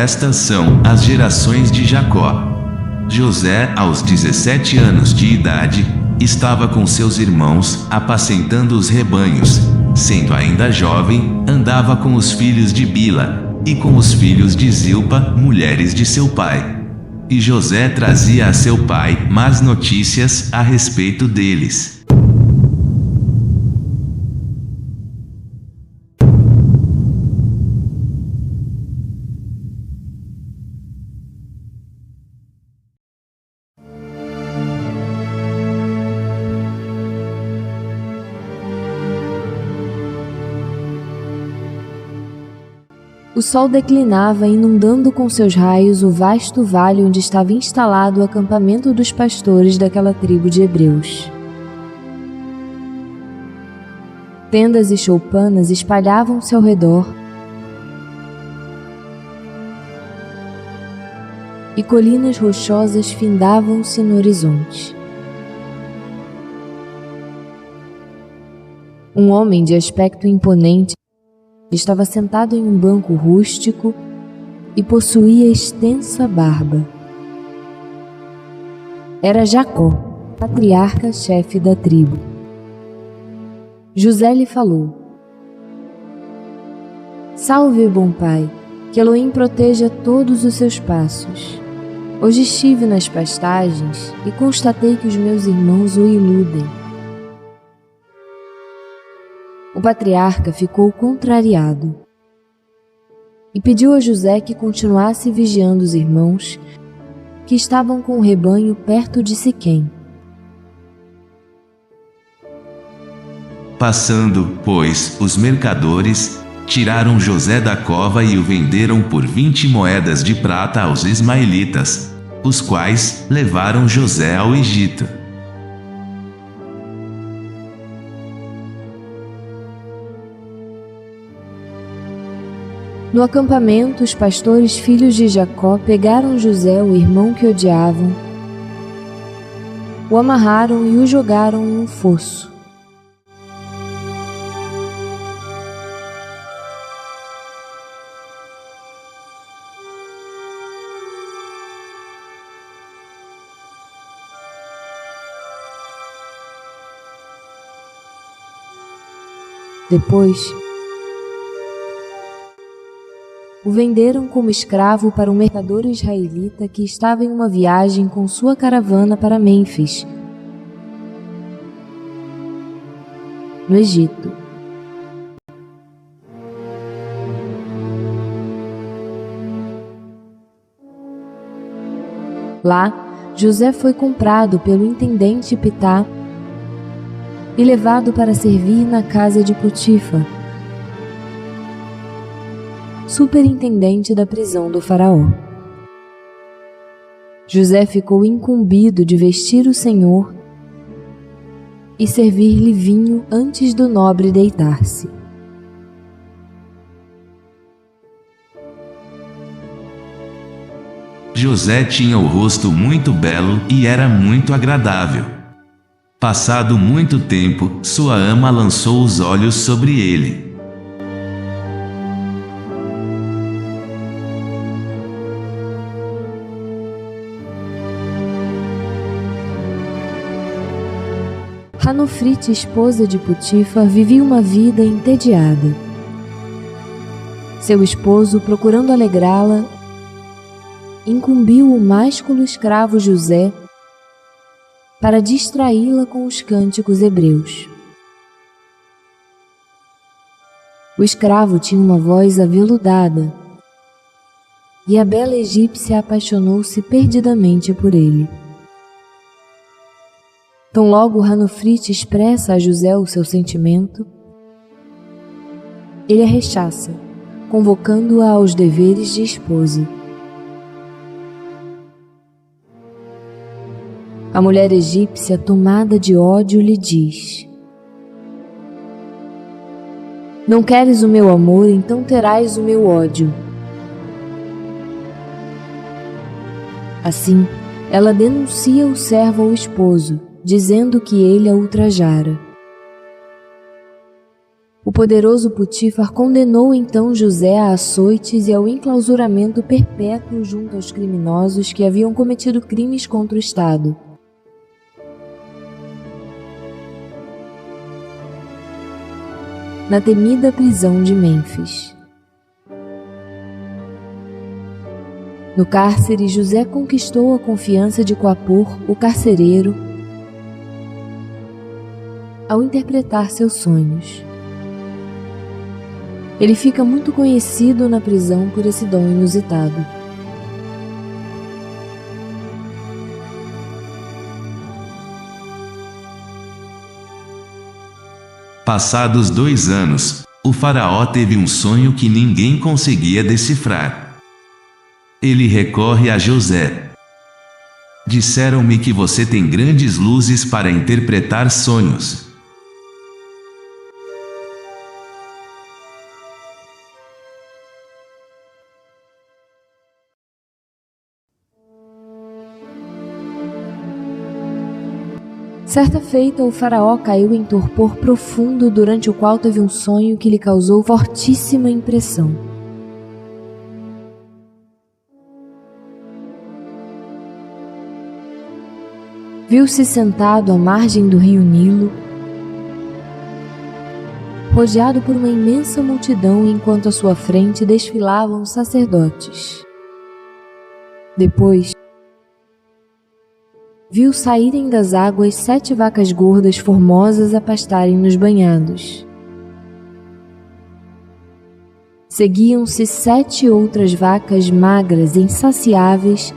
Estas são as gerações de Jacó. José, aos 17 anos de idade, estava com seus irmãos, apacentando os rebanhos. Sendo ainda jovem, andava com os filhos de Bila, e com os filhos de Zilpa, mulheres de seu pai. E José trazia a seu pai más notícias a respeito deles. O sol declinava, inundando com seus raios o vasto vale onde estava instalado o acampamento dos pastores daquela tribo de hebreus. Tendas e choupanas espalhavam-se ao redor, e colinas rochosas findavam-se no horizonte. Um homem de aspecto imponente estava sentado em um banco rústico e possuía extensa barba. Era Jacó, patriarca-chefe da tribo. José lhe falou: Salve, bom pai, que Elohim proteja todos os seus passos. Hoje estive nas pastagens e constatei que os meus irmãos o iludem. O patriarca ficou contrariado e pediu a José que continuasse vigiando os irmãos que estavam com o rebanho perto de Siquém. Passando, pois, os mercadores, tiraram José da cova e o venderam por 20 moedas de prata aos ismaelitas, os quais levaram José ao Egito. No acampamento, os pastores filhos de Jacó pegaram José, o irmão que odiavam, o amarraram e o jogaram em um fosso. Depois, o venderam como escravo para um mercador israelita que estava em uma viagem com sua caravana para Mênfis, no Egito. Lá, José foi comprado pelo intendente Pitá e levado para servir na casa de Potifar, superintendente da prisão do faraó. José ficou incumbido de vestir o Senhor e servir-lhe vinho antes do nobre deitar-se. José tinha o rosto muito belo e era muito agradável. Passado muito tempo, sua ama lançou os olhos sobre ele. Ranofrite, esposa de Potifar, vivia uma vida entediada. Seu esposo, procurando alegrá-la, incumbiu o másculo escravo José para distraí-la com os cânticos hebreus. O escravo tinha uma voz aveludada e a bela egípcia apaixonou-se perdidamente por ele. Tão logo Ranofrite expressa a José o seu sentimento, ele a rechaça, convocando-a aos deveres de esposa. A mulher egípcia, tomada de ódio, lhe diz: Não queres o meu amor, então terás o meu ódio. Assim, ela denuncia o servo ao esposo, dizendo que ele a ultrajara. O poderoso Potifar condenou então José a açoites e ao enclausuramento perpétuo junto aos criminosos que haviam cometido crimes contra o Estado. Na temida prisão de Mênfis. No cárcere, José conquistou a confiança de Coapor, o carcereiro, ao interpretar seus sonhos. Ele fica muito conhecido na prisão por esse dom inusitado. Passados 2 anos, o faraó teve um sonho que ninguém conseguia decifrar. Ele recorre a José. Disseram-me que você tem grandes luzes para interpretar sonhos. Certa feita, o faraó caiu em torpor profundo, durante o qual teve um sonho que lhe causou fortíssima impressão. Viu-se sentado à margem do rio Nilo, rodeado por uma imensa multidão, enquanto à sua frente desfilavam os sacerdotes. Depois, viu saírem das águas 7 vacas gordas formosas a pastarem nos banhados. Seguiam-se 7 outras vacas magras e insaciáveis,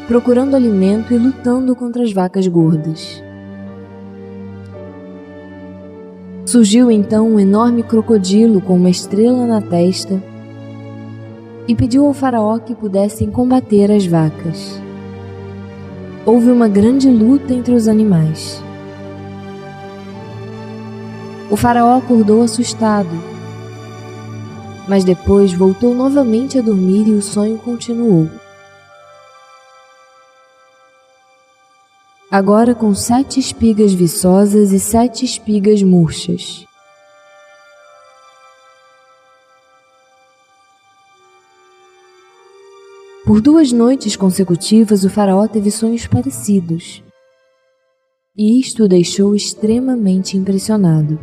procurando alimento e lutando contra as vacas gordas. Surgiu então um enorme crocodilo com uma estrela na testa e pediu ao faraó que pudessem combater as vacas. Houve uma grande luta entre os animais. O faraó acordou assustado, mas depois voltou novamente a dormir e o sonho continuou. Agora com 7 espigas viçosas e 7 espigas murchas. Por 2 noites consecutivas, o faraó teve sonhos parecidos, e isto o deixou extremamente impressionado.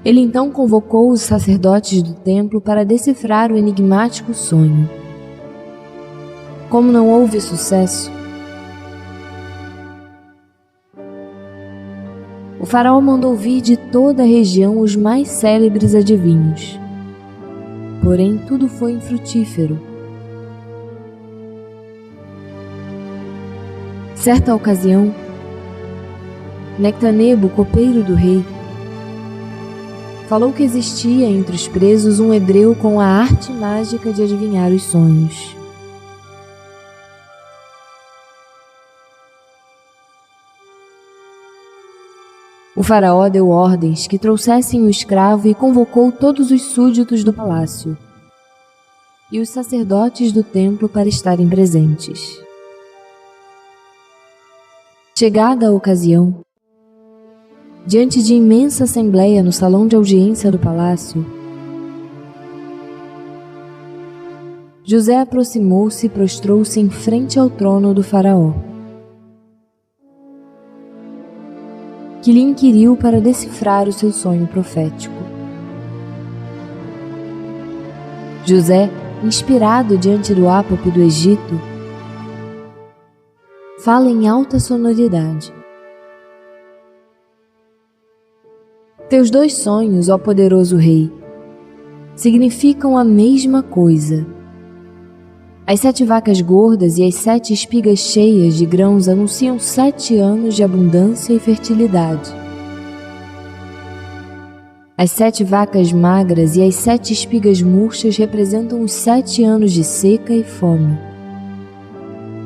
Ele então convocou os sacerdotes do templo para decifrar o enigmático sonho. Como não houve sucesso, o faraó mandou vir de toda a região os mais célebres adivinhos. Porém, tudo foi infrutífero. Certa ocasião, Nectanebo, copeiro do rei, falou que existia entre os presos um hebreu com a arte mágica de adivinhar os sonhos. O faraó deu ordens que trouxessem o escravo e convocou todos os súditos do palácio e os sacerdotes do templo para estarem presentes. Chegada a ocasião, diante de imensa assembleia no salão de audiência do palácio, José aproximou-se e prostrou-se em frente ao trono do faraó, que lhe inquiriu para decifrar o seu sonho profético. José, inspirado diante do ápope do Egito, fala em alta sonoridade. Teus 2 sonhos, ó poderoso rei, significam a mesma coisa. As 7 vacas gordas e as 7 espigas cheias de grãos anunciam 7 anos de abundância e fertilidade. As 7 vacas magras e as 7 espigas murchas representam os 7 anos de seca e fome.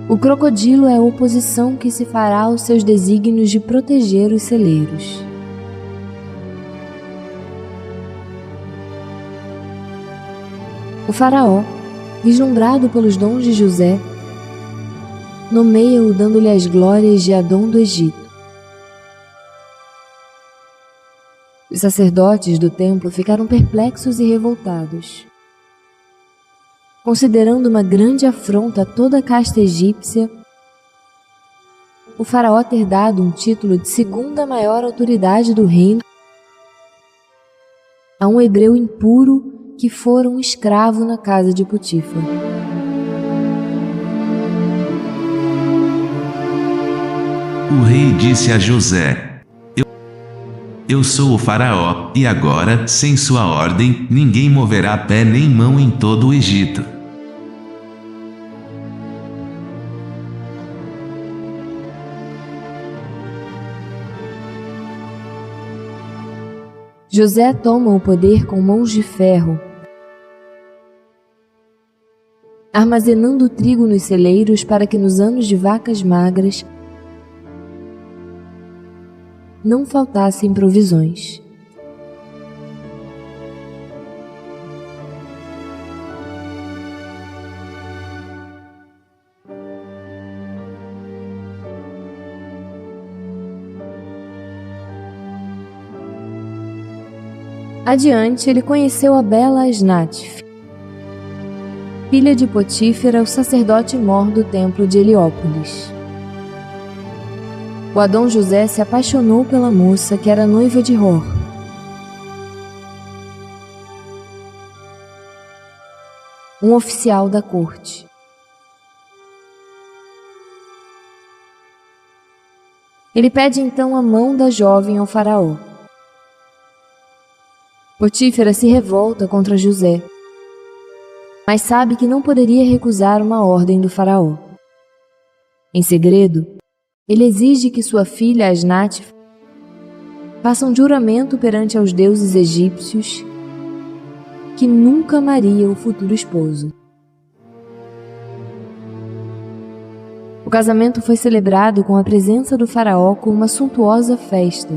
O crocodilo é a oposição que se fará aos seus desígnios de proteger os celeiros. O faraó, vislumbrado pelos dons de José, nomeia-o dando-lhe as glórias de Adão do Egito. Os sacerdotes do templo ficaram perplexos e revoltados, considerando uma grande afronta a toda a casta egípcia o faraó ter dado um título de segunda maior autoridade do reino a um hebreu impuro que fora um escravo na casa de Potífar. O rei disse a José: Eu sou o faraó, e agora, sem sua ordem, ninguém moverá pé nem mão em todo o Egito. José toma o poder com mãos de ferro, armazenando o trigo nos celeiros para que nos anos de vacas magras não faltassem provisões. Adiante, ele conheceu a bela Asnate, filha de Potífera, o sacerdote-mor do templo de Heliópolis. O Adão José se apaixonou pela moça que era noiva de Hor. Um oficial da corte. Ele pede então a mão da jovem ao faraó. Potífera se revolta contra José, mas sabe que não poderia recusar uma ordem do faraó. Em segredo, ele exige que sua filha Asnate faça um juramento perante aos deuses egípcios que nunca amaria o futuro esposo. O casamento foi celebrado com a presença do faraó com uma suntuosa festa,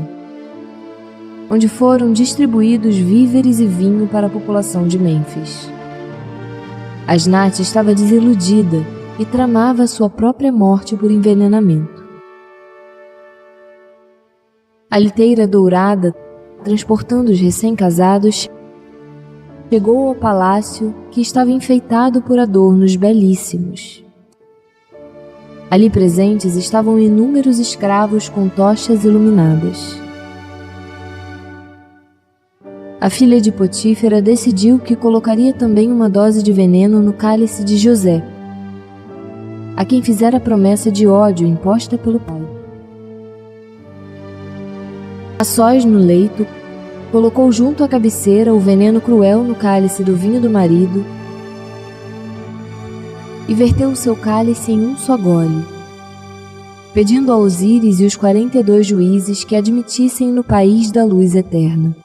onde foram distribuídos víveres e vinho para a população de Mênfis. Asnate estava desiludida e tramava sua própria morte por envenenamento. A liteira dourada, transportando os recém-casados, chegou ao palácio que estava enfeitado por adornos belíssimos. Ali presentes estavam inúmeros escravos com tochas iluminadas. A filha de Potífera decidiu que colocaria também uma dose de veneno no cálice de José, a quem fizera a promessa de ódio imposta pelo pai. A sós no leito, colocou junto à cabeceira o veneno cruel no cálice do vinho do marido e verteu o seu cálice em um só gole, pedindo a Osíris e os 42 juízes que admitissem no país da luz eterna.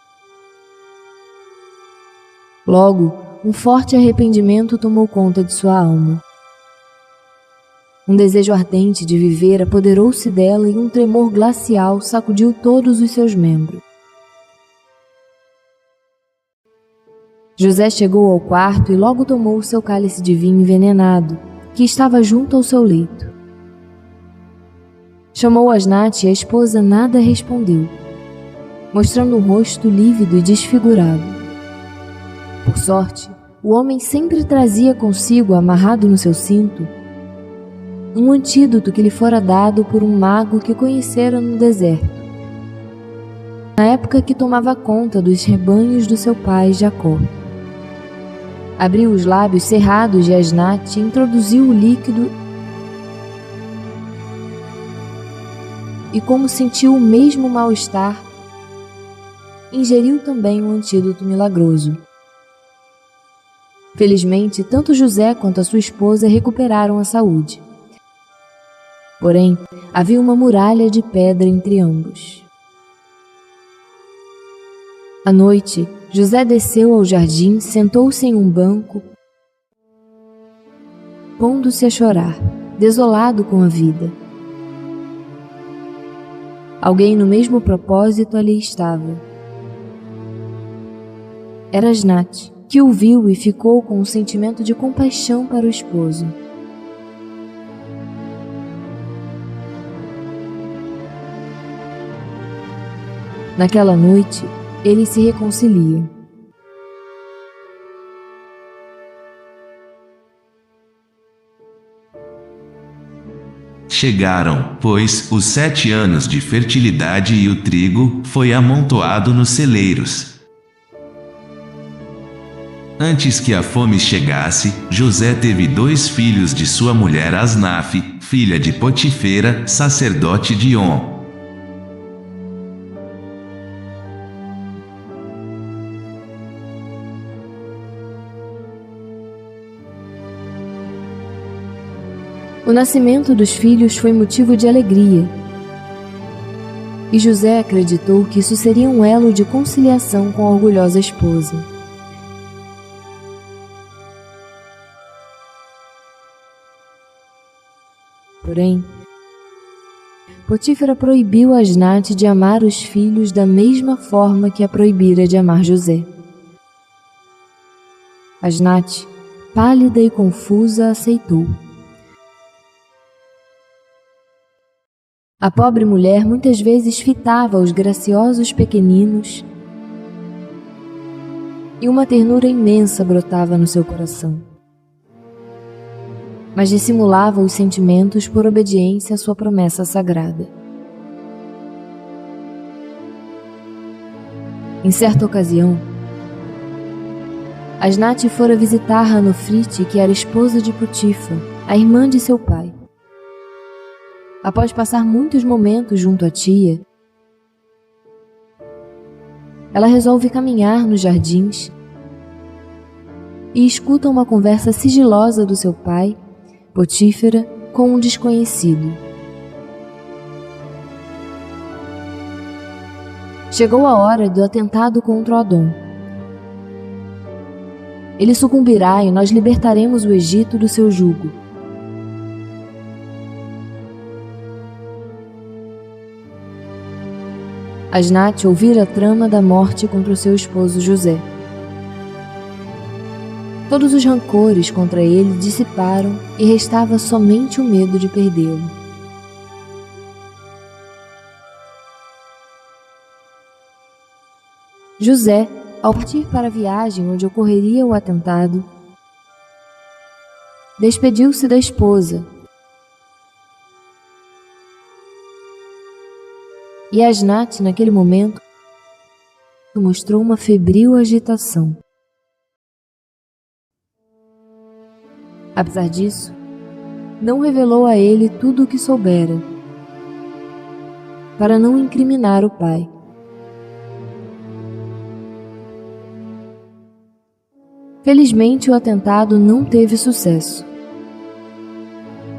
Logo, um forte arrependimento tomou conta de sua alma. Um desejo ardente de viver apoderou-se dela e um tremor glacial sacudiu todos os seus membros. José chegou ao quarto e logo tomou o seu cálice de vinho envenenado, que estava junto ao seu leito. Chamou Asnate e a esposa nada respondeu, mostrando um rosto lívido e desfigurado. Por sorte, o homem sempre trazia consigo, amarrado no seu cinto, um antídoto que lhe fora dado por um mago que conhecera no deserto, na época que tomava conta dos rebanhos do seu pai Jacó. Abriu os lábios cerrados de Asnate e introduziu o líquido, e como sentiu o mesmo mal-estar, ingeriu também o antídoto milagroso. Felizmente, tanto José quanto a sua esposa recuperaram a saúde. Porém, havia uma muralha de pedra entre ambos. À noite, José desceu ao jardim, sentou-se em um banco, pondo-se a chorar, desolado com a vida. Alguém no mesmo propósito ali estava. Era Asnate, que o viu e ficou com um sentimento de compaixão para o esposo. Naquela noite, eles se reconciliam. Chegaram, pois, os 7 anos de fertilidade e o trigo foi amontoado nos celeiros. Antes que a fome chegasse, José teve 2 filhos de sua mulher Asnaf, filha de Potifera, sacerdote de On. O nascimento dos filhos foi motivo de alegria, e José acreditou que isso seria um elo de conciliação com a orgulhosa esposa. Porém, Potífera proibiu Asnat de amar os filhos da mesma forma que a proibira de amar José. Asnat, pálida e confusa, aceitou. A pobre mulher muitas vezes fitava os graciosos pequeninos e uma ternura imensa brotava no seu coração. Mas dissimulava os sentimentos por obediência à sua promessa sagrada. Em certa ocasião, Asnat fora visitar Ranofrite, que era esposa de Potífera, a irmã de seu pai. Após passar muitos momentos junto à tia, ela resolve caminhar nos jardins e escuta uma conversa sigilosa do seu pai, Potífera, com um desconhecido. Chegou a hora do atentado contra o Adom. Ele sucumbirá e nós libertaremos o Egito do seu jugo. Asnat ouvira a trama da morte contra o seu esposo José. Todos os rancores contra ele dissiparam e restava somente o medo de perdê-lo. José, ao partir para a viagem onde ocorreria o atentado, despediu-se da esposa, e Asnat, naquele momento, mostrou uma febril agitação. Apesar disso, não revelou a ele tudo o que soubera, para não incriminar o pai. Felizmente, o atentado não teve sucesso,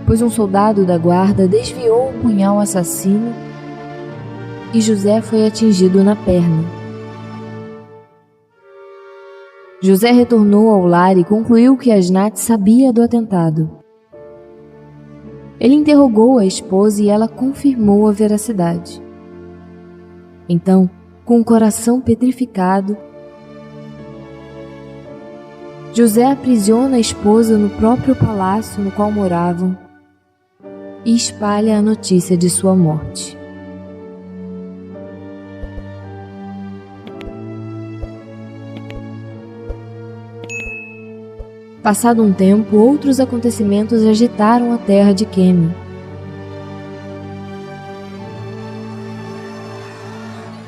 pois um soldado da guarda desviou o punhal assassino e José foi atingido na perna. José retornou ao lar e concluiu que Asnat sabia do atentado. Ele interrogou a esposa e ela confirmou a veracidade. Então, com o coração petrificado, José aprisiona a esposa no próprio palácio no qual moravam e espalha a notícia de sua morte. Passado um tempo, outros acontecimentos agitaram a terra de Queme.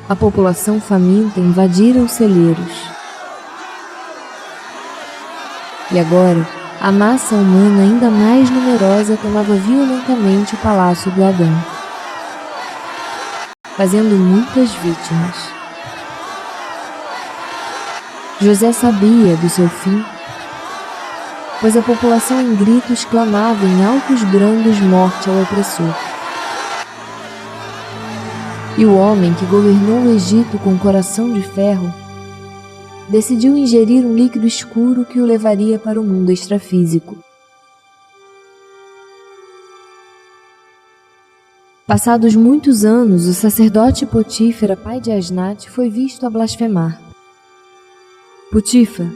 A população faminta invadira os celeiros. E agora, a massa humana ainda mais numerosa tomava violentamente o palácio do Adão, fazendo muitas vítimas. José sabia do seu fim, pois a população em gritos clamava em altos brandos morte ao opressor. E o homem que governou o Egito com coração de ferro decidiu ingerir um líquido escuro que o levaria para o mundo extrafísico. Passados muitos anos, o sacerdote Potífera, pai de Asnat, foi visto a blasfemar. Potífera,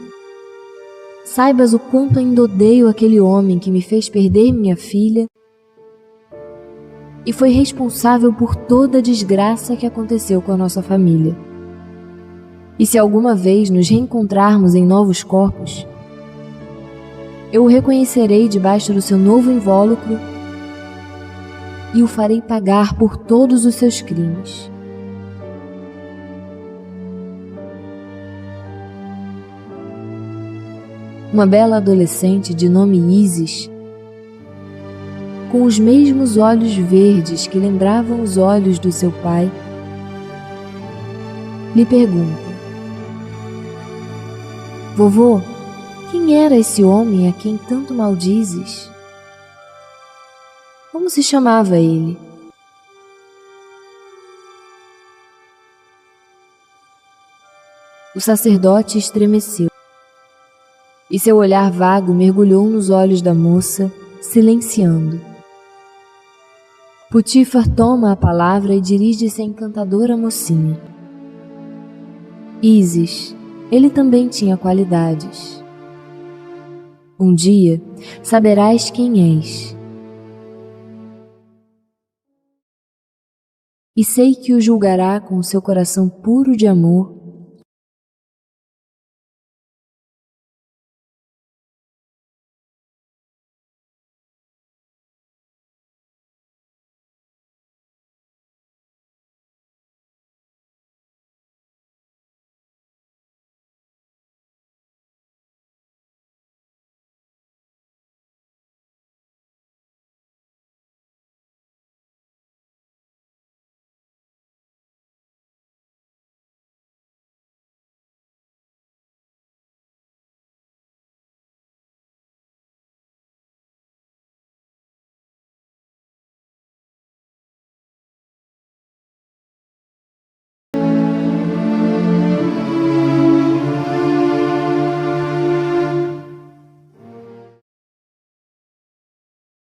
saibas o quanto ainda odeio aquele homem que me fez perder minha filha e foi responsável por toda a desgraça que aconteceu com a nossa família. E se alguma vez nos reencontrarmos em novos corpos, eu o reconhecerei debaixo do seu novo invólucro e o farei pagar por todos os seus crimes. Uma bela adolescente de nome Isis, com os mesmos olhos verdes que lembravam os olhos do seu pai, lhe pergunta: Vovô, quem era esse homem a quem tanto maldizes? Como se chamava ele? O sacerdote estremeceu, e seu olhar vago mergulhou nos olhos da moça, silenciando. Potifar toma a palavra e dirige-se à encantadora mocinha. Isis, ele também tinha qualidades. Um dia saberás quem és. E sei que o julgará com seu coração puro de amor